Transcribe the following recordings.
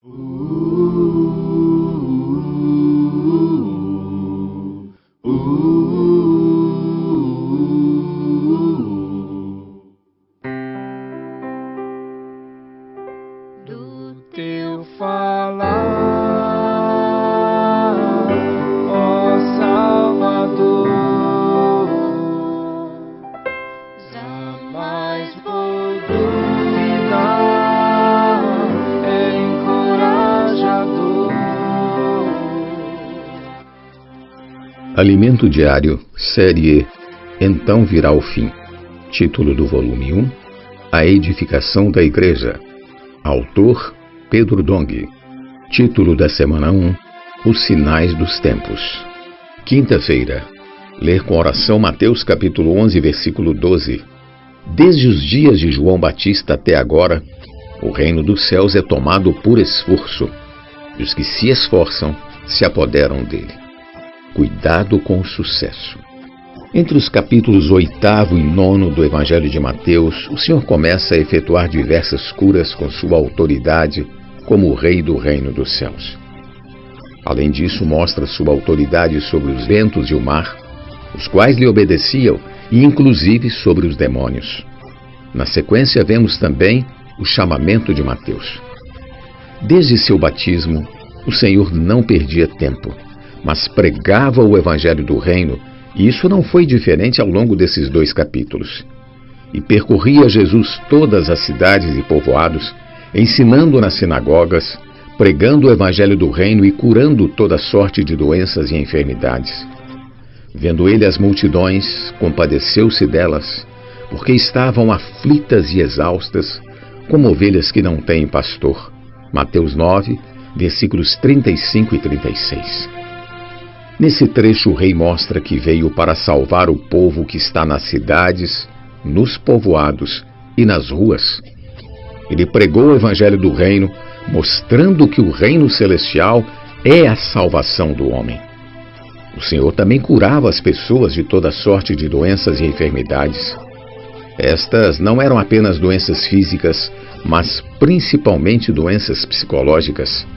Do teu falar, ó Salvador, jamais vou duvidar, é encorajador. Alimento Diário, série Então Virá o Fim. Título do volume 1, A Edificação da Igreja. Autor, Pedro Dong. Título da semana 1, Os Sinais dos Tempos. Quinta-feira. Ler com oração Mateus capítulo 11, versículo 12. Desde os dias de João Batista até agora, o reino dos céus é tomado por esforço, e os que se esforçam se apoderam dele. Cuidado com o sucesso. Entre os capítulos 8º e 9º do Evangelho de Mateus, o Senhor começa a efetuar diversas curas com sua autoridade como o Rei do Reino dos Céus. Além disso, mostra sua autoridade sobre os ventos e o mar, os quais lhe obedeciam, e inclusive sobre os demônios. Na sequência, vemos também o chamamento de Mateus. Desde seu batismo, o Senhor não perdia tempo, mas pregava o Evangelho do Reino. E isso não foi diferente ao longo desses 2 capítulos. E percorria Jesus todas as cidades e povoados, ensinando nas sinagogas, pregando o Evangelho do Reino e curando toda sorte de doenças e enfermidades. Vendo ele as multidões, compadeceu-se delas, porque estavam aflitas e exaustas, como ovelhas que não têm pastor. Mateus 9, versículos 35 e 36. Nesse trecho, o rei mostra que veio para salvar o povo que está nas cidades, nos povoados e nas ruas. Ele pregou o Evangelho do Reino, mostrando que o reino celestial é a salvação do homem. O Senhor também curava as pessoas de toda sorte de doenças e enfermidades. Estas não eram apenas doenças físicas, mas principalmente doenças psicológicas.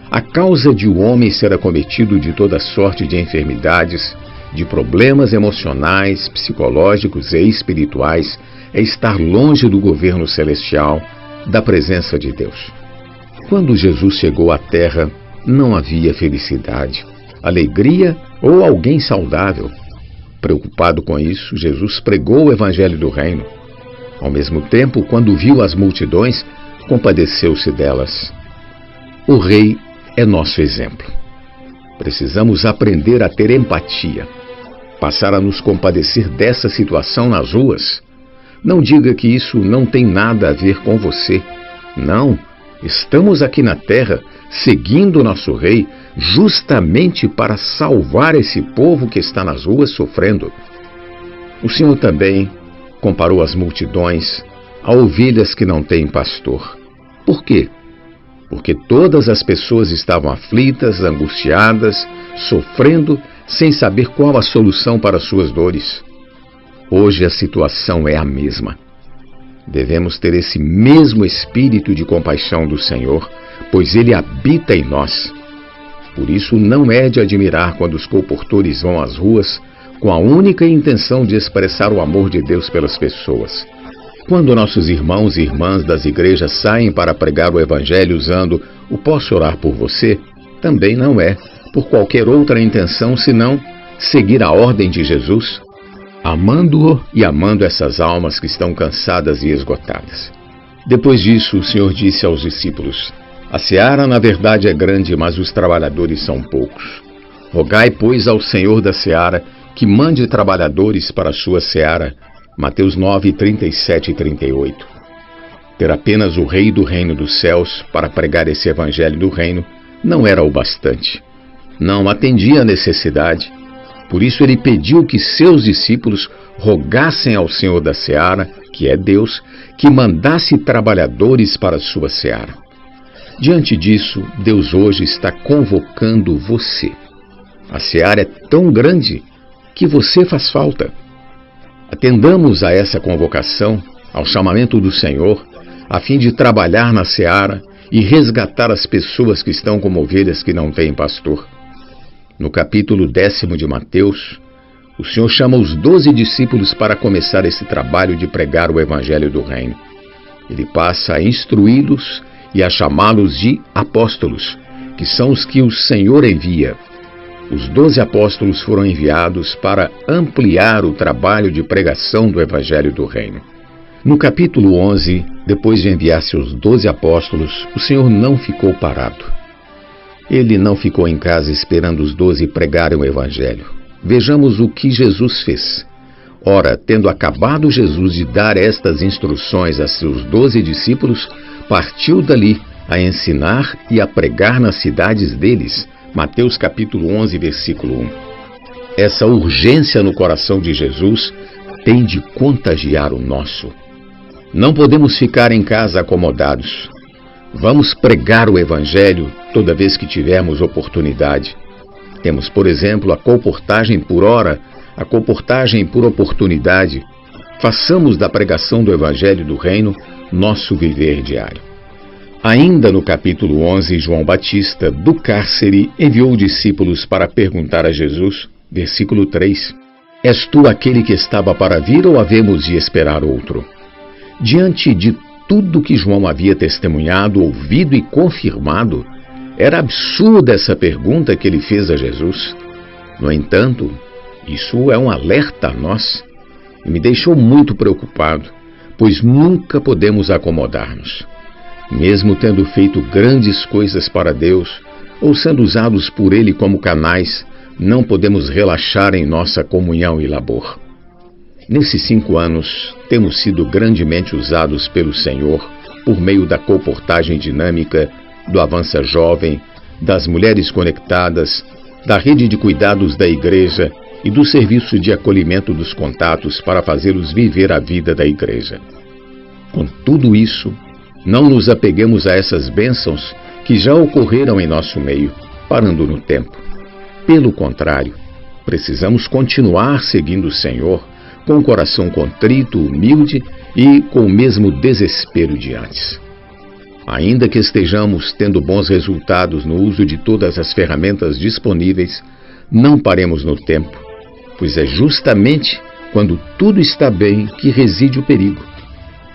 A causa de o homem ser acometido de toda sorte de enfermidades, de problemas emocionais, psicológicos e espirituais, é estar longe do governo celestial, da presença de Deus. Quando Jesus chegou à terra, não havia felicidade, alegria ou alguém saudável. Preocupado com isso, Jesus pregou o Evangelho do Reino. Ao mesmo tempo, quando viu as multidões, compadeceu-se delas. O Rei é nosso exemplo. Precisamos aprender a ter empatia, passar a nos compadecer dessa situação nas ruas. Não diga que isso não tem nada a ver com você. Não, estamos aqui na terra, seguindo nosso Rei, justamente para salvar esse povo que está nas ruas sofrendo. O Senhor também comparou as multidões a ovelhas que não têm pastor. Por quê? Porque todas as pessoas estavam aflitas, angustiadas, sofrendo, sem saber qual a solução para suas dores. Hoje a situação é a mesma. Devemos ter esse mesmo espírito de compaixão do Senhor, pois Ele habita em nós. Por isso não é de admirar quando os colportores vão às ruas com a única intenção de expressar o amor de Deus pelas pessoas. Quando nossos irmãos e irmãs das igrejas saem para pregar o Evangelho usando o "posso orar por você", também não é por qualquer outra intenção senão seguir a ordem de Jesus, amando-o e amando essas almas que estão cansadas e esgotadas. Depois disso, o Senhor disse aos discípulos: "A seara, na verdade, é grande, mas os trabalhadores são poucos. Rogai, pois, ao Senhor da seara que mande trabalhadores para a sua seara." Mateus 9, 37 e 38. Ter apenas o Rei do Reino dos Céus para pregar esse Evangelho do Reino não era o bastante. Não atendia a necessidade. Por isso ele pediu que seus discípulos rogassem ao Senhor da seara, que é Deus, que mandasse trabalhadores para a sua seara. Diante disso, Deus hoje está convocando você. A seara é tão grande que você faz falta. Atendamos a essa convocação, ao chamamento do Senhor, a fim de trabalhar na seara e resgatar as pessoas que estão como ovelhas que não têm pastor. No capítulo 10 de Mateus, o Senhor chama os 12 discípulos para começar esse trabalho de pregar o Evangelho do Reino. Ele passa a instruí-los e a chamá-los de apóstolos, que são os que o Senhor envia. Os 12 apóstolos foram enviados para ampliar o trabalho de pregação do Evangelho do Reino. No capítulo 11, depois de enviar seus 12 apóstolos, o Senhor não ficou parado. Ele não ficou em casa esperando os 12 pregarem o Evangelho. Vejamos o que Jesus fez. Ora, tendo acabado Jesus de dar estas instruções a seus 12 discípulos, partiu dali a ensinar e a pregar nas cidades deles. Mateus capítulo 11, versículo 1. Essa urgência no coração de Jesus tem de contagiar o nosso. Não podemos ficar em casa acomodados. Vamos pregar o Evangelho toda vez que tivermos oportunidade. Temos, por exemplo, a colportagem por hora, a colportagem por oportunidade. Façamos da pregação do Evangelho do Reino nosso viver diário. Ainda no capítulo 11, João Batista, do cárcere, enviou discípulos para perguntar a Jesus, versículo 3, És tu aquele que estava para vir ou havemos de esperar outro? Diante de tudo que João havia testemunhado, ouvido e confirmado, era absurda essa pergunta que ele fez a Jesus. No entanto, isso é um alerta a nós e me deixou muito preocupado, pois nunca podemos acomodar-nos. Mesmo tendo feito grandes coisas para Deus, ou sendo usados por Ele como canais, não podemos relaxar em nossa comunhão e labor. Nesses 5 anos, temos sido grandemente usados pelo Senhor por meio da colportagem dinâmica, do Avança Jovem, das Mulheres Conectadas, da rede de cuidados da igreja e do serviço de acolhimento dos contatos para fazê-los viver a vida da igreja. Com tudo isso, não nos apeguemos a essas bênçãos que já ocorreram em nosso meio, parando no tempo. Pelo contrário, precisamos continuar seguindo o Senhor com o coração contrito, humilde e com o mesmo desespero de antes. Ainda que estejamos tendo bons resultados no uso de todas as ferramentas disponíveis, não paremos no tempo, pois é justamente quando tudo está bem que reside o perigo.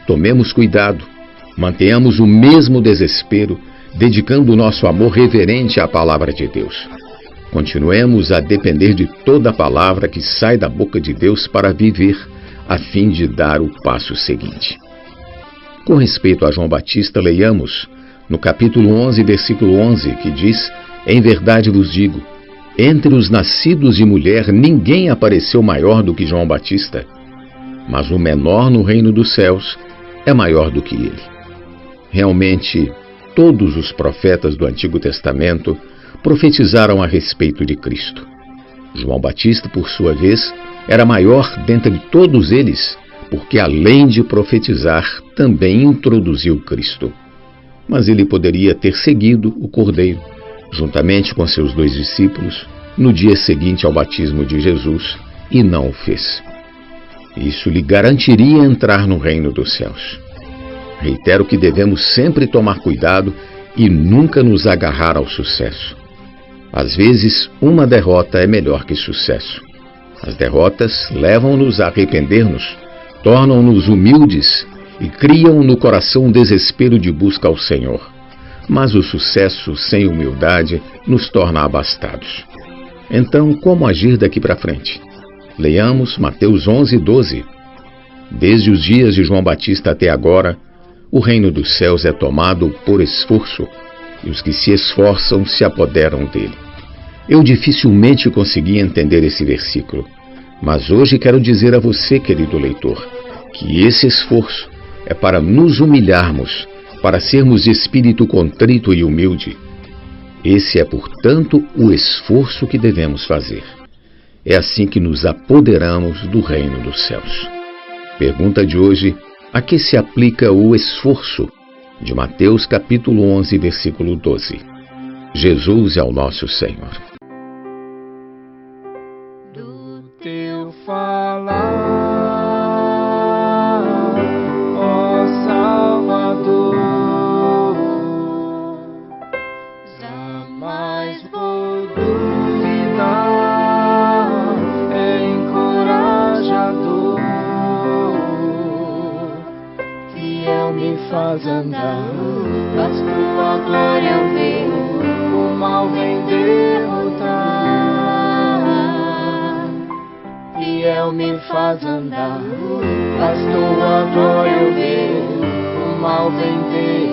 Tomemos cuidado, mantenhamos o mesmo desespero, dedicando o nosso amor reverente à palavra de Deus. Continuemos a depender de toda a palavra que sai da boca de Deus para viver, a fim de dar o passo seguinte. Com respeito a João Batista, leiamos no capítulo 11, versículo 11, que diz, Em verdade vos digo, entre os nascidos de mulher ninguém apareceu maior do que João Batista, mas o menor no reino dos céus é maior do que ele. Realmente, todos os profetas do Antigo Testamento profetizaram a respeito de Cristo. João Batista, por sua vez, era maior dentre todos eles, porque além de profetizar, também introduziu Cristo. Mas ele poderia ter seguido o Cordeiro, juntamente com seus 2 discípulos, no dia seguinte ao batismo de Jesus, e não o fez. Isso lhe garantiria entrar no reino dos céus. Reitero que devemos sempre tomar cuidado e nunca nos agarrar ao sucesso. Às vezes, uma derrota é melhor que sucesso. As derrotas levam-nos a arrepender-nos, tornam-nos humildes e criam no coração um desespero de busca ao Senhor. Mas o sucesso sem humildade nos torna abastados. Então, como agir daqui para frente? Leiamos Mateus 11, 12. Desde os dias de João Batista até agora, o reino dos céus é tomado por esforço, e os que se esforçam se apoderam dele. Eu dificilmente consegui entender esse versículo, mas hoje quero dizer a você, querido leitor, que esse esforço é para nos humilharmos, para sermos de espírito contrito e humilde. Esse é, portanto, o esforço que devemos fazer. É assim que nos apoderamos do reino dos céus. Pergunta de hoje: a que se aplica o esforço? De Mateus capítulo 11, versículo 12. Jesus é o nosso Senhor. Do teu falar, ó Salvador, faz andar. Faz tua glória eu ver, o mal vem derrotar. Fiel me faz andar. Faz tua glória eu ver, o mal vem derrotar.